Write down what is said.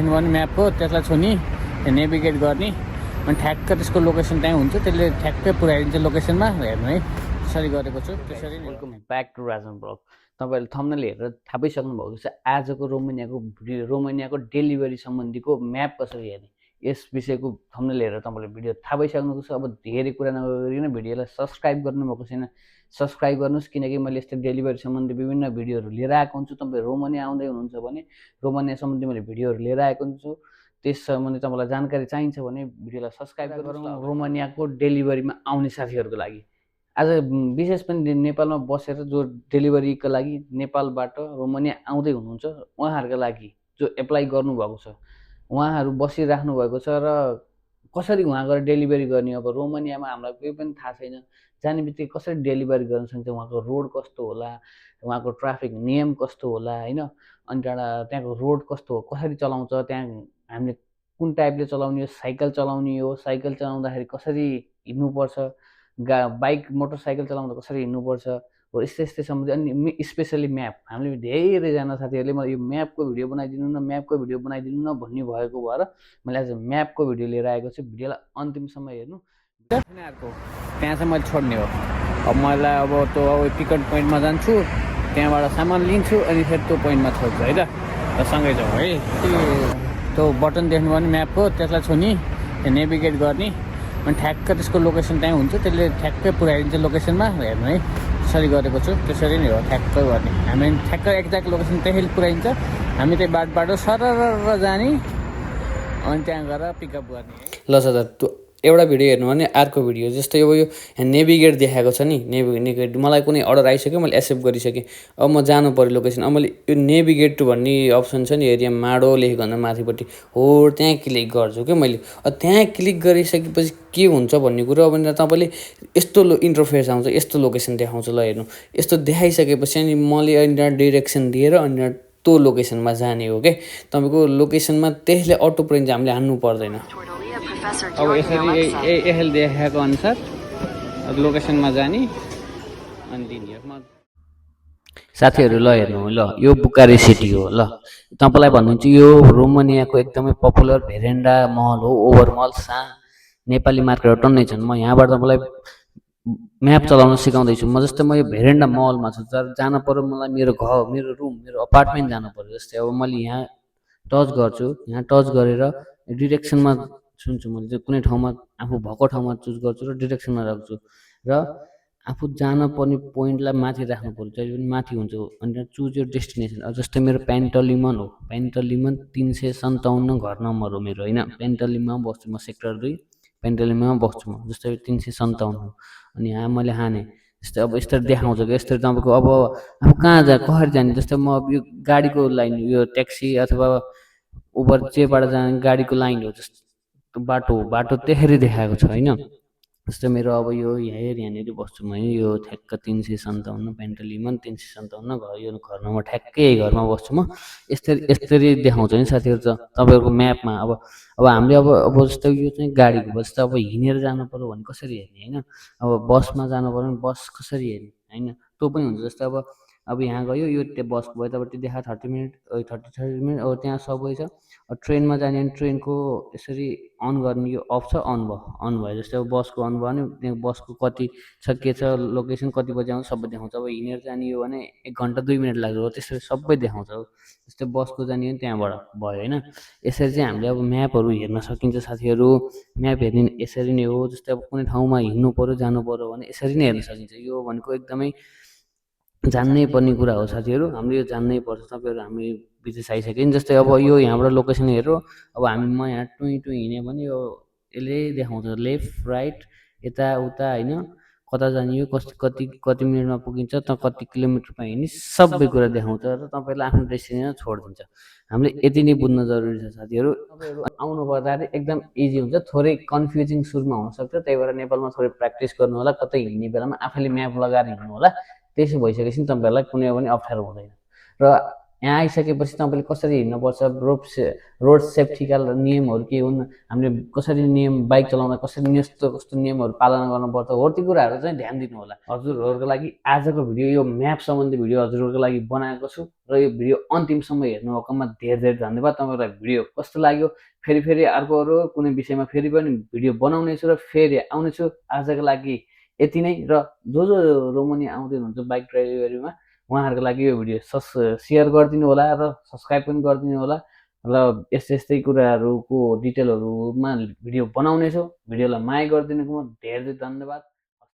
गर्ने म्याप हो त्यसलाई छुनी नेभिगेट गर्ने अनि ठ्याक्क त्यसको लोकेसन त्यहीँ हुन्छ त्यसले ठ्याक्कै पुऱ्याइदिन्छ लोकेसनमा हेर्नु है त्यसरी गरेको छु त्यसरी नै welcome back to Rajan blog. तपाईँहरूले थम्बनेल हेरेर थाहा पाइसक्नुभएको छ आजको रोमानियाको डेलिभरी सम्बन्धीको म्याप कसरी हेर्ने यस विषयको थम्बनेल हेरेर तपाईँले भिडियो थाहा पाइसक्नुभएको छ। अब धेरै कुरा नगरिकन भिडियोलाई सब्सक्राइब गर्नुभएको छैन सब्सक्राइब गर्नुहोस्, किनकि मैले यस्तो डेलिभरी सम्बन्धी विभिन्न भिडियोहरू लिएर आएको हुन्छु। तपाईँ रोमानिया आउँदै हुनुहुन्छ भने रोमानिया सम्बन्धी मैले भिडियोहरू लिएर आएको हुन्छु। त्यस सम्बन्धी तपाईँलाई जानकारी चाहिन्छ भने भिडियोलाई सब्सक्राइब गरौँ। रोमानियाको डेलिभरीमा आउने साथीहरूको लागि आज विशेष पनि नेपालमा बसेर जो डेलिभरीको लागि नेपालबाट रोमानिया आउँदै हुनुहुन्छ उहाँहरूका लागि जो एप्लाई गर्नुभएको छ, उहाँहरू बसिराख्नु भएको छ र कसरी उहाँ गएर डेलिभरी गर्ने। अब रोमानियामा हामीलाई केही पनि थाहा छैन, जाने बित्तिकै कसरी डेलिभरी गर्न सक्छ, उहाँको रोड कस्तो होला, उहाँको ट्राफिक नियम कस्तो होला होइन, अनि त्यहाँको रोड कस्तो हो, कसरी चलाउँछ, त्यहाँ हामीले कुन टाइपले चलाउने हो, साइकल चलाउने हो, साइकल चलाउँदाखेरि कसरी हिँड्नुपर्छ, बाइक मोटरसाइकल चलाउँदा कसरी हिँड्नुपर्छ हो, यस्तै सम्बन्धी। अनि स्पेसली म्याप, हामीले धेरैजना साथीहरूले मलाई यो म्यापको भिडियो बनाइदिनु न भन्ने भएको भएर मैले आज म्यापको भिडियो लिएर आएको छु। भिडियोलाई अन्तिमसम्म हेर्नु। अर्को त्यहाँ चाहिँ मैले छोड्ने हो। अब मलाई अब त्यो पिकअप पोइन्टमा जान्छु, त्यहाँबाट सामान लिन्छु अनि फेरि त्यो पोइन्टमा छोड्छु है त सँगै जाउँ है। त्यो बटन देख्नु भने म्याप हो त्यसलाई छुनी नेभिगेट गर्ने अनि ठ्याक्क त्यसको लोकेसन त्यहीँ हुन्छ त्यसले ठ्याक्कै पुऱ्याइदिन्छ लोकेसनमा हेर्नु है त्यसरी गरेको छु त्यसरी नै हो ठ्याक्कै गर्ने। हामी ठ्याक्क एक्ज्याक्ट लोकेसन त्यही पुऱ्याइन्छ, हामी त्यही बाटो सरर जाने अनि त्यहाँ गएर पिकअप गर्ने। ल सर, त्यो एउटा भिडियो हेर्नु भने अर्को भिडियो जस्तै अब यो नेभिगेट देखाएको छ नि, नेभिगेट मलाई कुनै अर्डर आइसक्यो, मैले एक्सेप्ट गरिसकेँ। अब म जानु पऱ्यो लोकेसन, अब मैले यो नेभिगेट भन्ने अप्सन छ नि एरिया माडो लेखेको भन्दा माथिपट्टि हो, त्यहाँ क्लिक गर्छु क्या मैले। त्यहाँ क्लिक गरिसकेपछि के हुन्छ भन्ने कुरो अब तपाईँले यस्तो इन्टरफेस आउँछ, यस्तो लोकेसन देखाउँछ। ल हेर्नु, यस्तो देखाइसकेपछि अनि मैले अहिले डिरेक्सन दिएर अनि त्यो लोकेसनमा जाने हो क्या। तपाईँको लोकेसनमा त्यसले अटो प्रिन्ट हामीले हान्नु पर्दैन। अब यसरी देखाएको अनुसार लोकेसनमा जाने अनि दिने हो। साथीहरू ल हेर्नु, ल यो बुकारेस्ट सिटी हो। ल तपाईँलाई भन्नुहुन्छ यो रोमानियाको एकदमै पपुलर भेरेन्डा मल हो, ओभर मल नेपाली मार्केटहरू टन्नै छन्। म यहाँबाट तपाईँलाई म्याप चलाउन सिकाउँदैछु। म जस्तै म यो भेरेन्डा मलमा छु, तर जानु पऱ्यो मलाई मेरो घर, मेरो रुम, मेरो अपार्टमेन्ट जानु पऱ्यो। जस्तै अब मैले यहाँ टच गर्छु, यहाँ टच गरेर डिरेक्सनमा सुन्छु, मैले चाहिँ कुनै ठाउँमा आफू भएको ठाउँमा चुज गर्छु र डिरेक्सनमा राख्छु र आफू जान पर्ने पोइन्टलाई माथि राख्नु पऱ्यो, जहिले पनि माथि हुन्छ। अनि चुज यो डेस्टिनेसन। अब जस्तै मेरो पेन्टलिमन हो, पेन्टलिमन 357 घर नम्बर हो मेरो होइन, पेन्टलिमनमा बस्छु म, सेक्टर 2 पेन्टलिमनमा बस्छु म। जस्तै 357 हो अनि यहाँ मैले हाने जस्तै अब यस्तरी देखाउँछ कि यस्तरी तपाईँको अब कहाँ कसरी जाने। जस्तै म यो गाडीको लाइन, यो ट्याक्सी अथवा उबर जेबाट जाने गाडीको लाइन हो, जस्तो बाटो त्यसरी देखाएको छ होइन। जस्तै मेरो अब यो यहाँनिर बस्छु म, यो ठ्याक्क 357 पेन्टलिमन 357 घर, यो घर नम्बर ठ्याक्कै यही घरमा बस्छु म। यस्तरी देखाउँछ नि साथीहरू त तपाईँहरूको म्यापमा। अब हामीले अब जस्तै यो चाहिँ गाडीको बस, जस्तै अब हिँडेर जानु पऱ्यो भने कसरी हेर्ने होइन, अब बसमा जानु पऱ्यो भने बस कसरी हेर्ने होइन, त्यो पनि हुन्छ। जस्तै अब यहाँ गयो, यो बस भयो, यतापट्टि देखा 30 मिनट 30 मिनट। अब त्यहाँ सबै छ। ट्रेनमा जाने भने ट्रेनको यसरी अन गर्ने, यो अफ छ अन भयो। जस्तै अब बसको अन भयो भने त्यहाँ बसको कति छ, के छ, लोकेसन कति बजी आउँछ सबै देखाउँछ। अब हिँडेर जाने हो भने 1 घन्टा 2 मिनट लाग्छ, त्यसरी सबै देखाउँछ। जस्तै बसको जाने हो भने त्यहाँबाट भयो होइन। यसरी चाहिँ हामीले अब म्यापहरू हेर्न सकिन्छ साथीहरू। म्याप हेर्ने यसरी नै हो। जस्तै अब कुनै ठाउँमा हिँड्नु पऱ्यो जानु पऱ्यो भने यसरी नै हेर्न सकिन्छ। यो भनेको एकदमै जान्नै पर्ने कुरा हो साथीहरू, हामीले यो जान्नै पर्छ। तपाईँहरू हामी विदेश आइसक्यो नि, जस्तै अब यो यहाँबाट लोकेसन हेरौँ, अब म यहाँ टुई हिँड्यो भने यो यसले देखाउँछ लेफ्ट राइट यताउता होइन, कता जाने हो, कति मिनटमा पुगिन्छ, त कति किलोमिटरमा हिँड्ने सबै कुरा देखाउँछ र तपाईँलाई आफ्नो डेस्टिनेसन छोडिदिन्छ। हामीले यति नै बुझ्न जरुरी छ साथीहरू। आउनु पर्दाखेरि एकदम इजी हुन्छ, थोरै कन्फ्युजिङ सुरुमा हुनसक्छ, त्यही भएर नेपालमा थोरै प्र्याक्टिस गर्नु होला। कतै हिँड्ने बेलामा आफैले म्याप लगाएर हिँड्नु होला, त्यसो भइसकेपछि तपाईँहरूलाई कुनै पनि अप्ठ्यारो हुँदैन। र यहाँ आइसकेपछि तपाईँले कसरी हिँड्नुपर्छ, रोड सेफ्टीका नियमहरू के हुन्, हामीले कसरी नियम बाइक चलाउँदा कसरी कस्तो कस्तो नियमहरू पालना गर्नुपर्छ हो त्यो कुराहरू चाहिँ ध्यान दिनु होला। हजुरहरूको लागि आजको भिडियो यो म्याप सम्बन्धी भिडियो हजुरहरूको लागि बनाएको छु र यो भिडियो अन्तिमसम्म हेर्नुभएकोमा धेरै धेरै धन्यवाद। तपाईँलाई भिडियो कस्तो लाग्यो, फेरि अर्को कुनै विषयमा फेरि पनि भिडियो बनाउनेछु र फेरि आउनेछु। आजको लागि यति नै। र जो रोमनी आउँदै हुनुहुन्छ बाइक ड्राइभरीमा उहाँहरूको लागि यो भिडियो सेयर गरिदिनु होला र सब्सक्राइब पनि गरिदिनु होला र यस्तै कुराहरूको डिटेलहरूमा भिडियो बनाउनेछु। भिडियोलाई माया गरिदिनुको धेरै धेरै धन्यवाद।